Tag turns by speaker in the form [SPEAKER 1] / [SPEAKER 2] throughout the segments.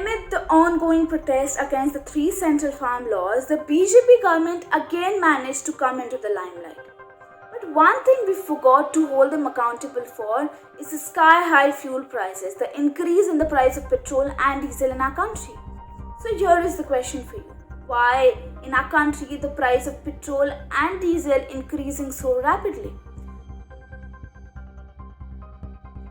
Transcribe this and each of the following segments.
[SPEAKER 1] Amid the ongoing protest against the three central farm laws, the BJP government again managed to come into the limelight. But one thing we forgot to hold them accountable for is the sky-high fuel prices, the increase in the price of petrol and diesel in our country. So here is the question for you. Why in our country the price of petrol and diesel increasing so rapidly?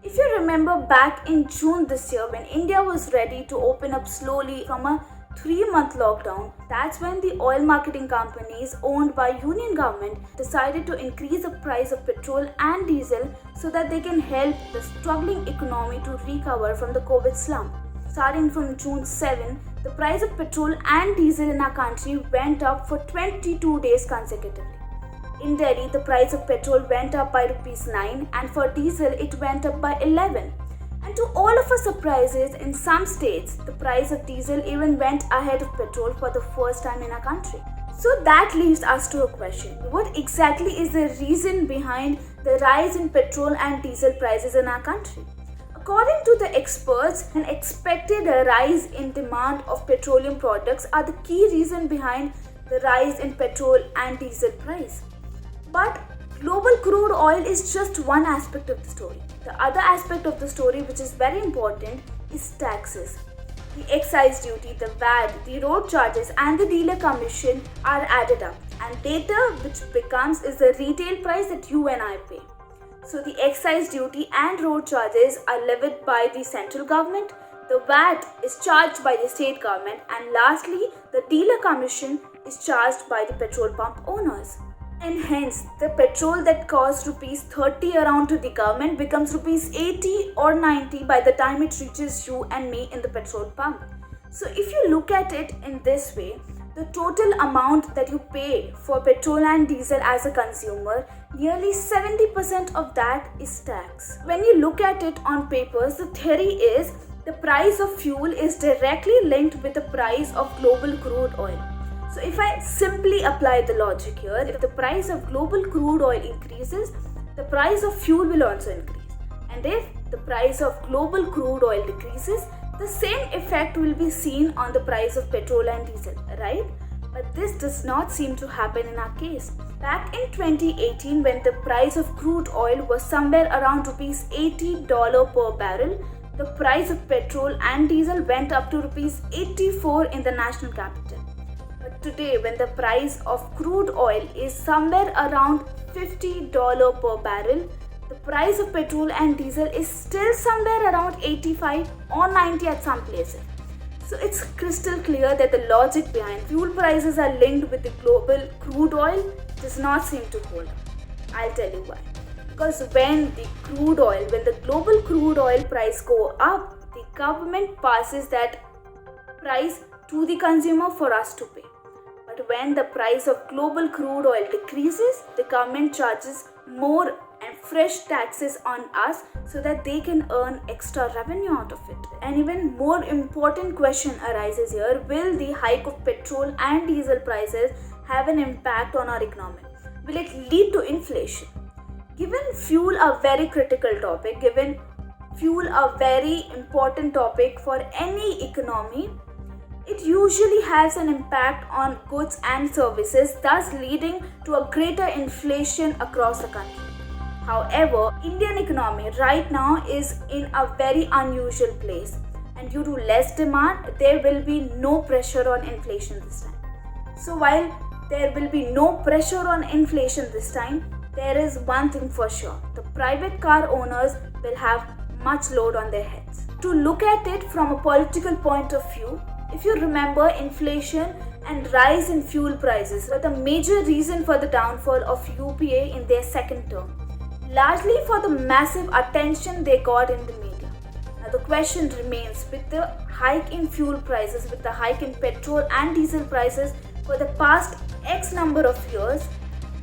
[SPEAKER 1] If you remember back in June this year when India was ready to open up slowly from a 3-month lockdown, that's when the oil marketing companies owned by union government decided to increase the price of petrol and diesel so that they can help the struggling economy to recover from the COVID slump. Starting from June 7, the price of petrol and diesel in our country went up for 22 days consecutively. In Delhi, the price of petrol went up by Rs 9 and for diesel it went up by 11. And to all of our surprises, in some states, the price of diesel even went ahead of petrol for the first time in our country. So that leaves us to a question. What exactly is the reason behind the rise in petrol and diesel prices in our country? According to the experts, an expected rise in demand of petroleum products are the key reason behind the rise in petrol and diesel price. But global crude oil is just one aspect of the story. The other aspect of the story, which is very important, is taxes. The excise duty, the VAT, the road charges and the dealer commission are added up, and later which becomes is the retail price that you and I pay. So the excise duty and road charges are levied by the central government, the VAT is charged by the state government, and lastly the dealer commission is charged by the petrol pump owners. And hence, the petrol that costs Rs 30 around to the government becomes Rs 80 or 90 by the time it reaches you and me in the petrol pump. So if you look at it in this way, the total amount that you pay for petrol and diesel as a consumer, nearly 70% of that is tax. When you look at it on papers, the theory is the price of fuel is directly linked with the price of global crude oil. So if I simply apply the logic here, if the price of global crude oil increases, the price of fuel will also increase. And if the price of global crude oil decreases, the same effect will be seen on the price of petrol and diesel, right? But this does not seem to happen in our case. Back in 2018, when the price of crude oil was somewhere around Rs 80 per barrel, the price of petrol and diesel went up to Rs 84 in the national capital. But today, when the price of crude oil is somewhere around $50 per barrel, the price of petrol and diesel is still somewhere around 85 or 90 at some places. So it's crystal clear that the logic behind fuel prices are linked with the global crude oil does not seem to hold up. I'll tell you why. Because when the global crude oil price go up, the government passes that price to the consumer for us to pay. But when the price of global crude oil decreases, the government charges more and fresh taxes on us so that they can earn extra revenue out of it. An even more important question arises here: will the hike of petrol and diesel prices have an impact on our economy? Will it lead to inflation? Given fuel a very critical topic, given fuel a very important topic for any economy, it usually has an impact on goods and services, thus leading to a greater inflation across the country. However, Indian economy right now is in a very unusual place, and due to less demand, there will be no pressure on inflation this time. So while there will be no pressure on inflation this time, there is one thing for sure: the private car owners will have much load on their heads. To look at it from a political point of view, if you remember, inflation and rise in fuel prices were the major reason for the downfall of UPA in their second term, largely for the massive attention they got in the media. Now the question remains, with the hike in fuel prices, with the hike in petrol and diesel prices for the past X number of years,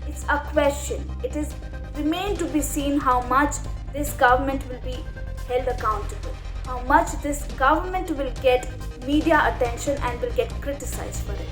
[SPEAKER 1] it's a question. It is remain to be seen how much this government will be held accountable, how much this government will get media attention and will get criticized for it.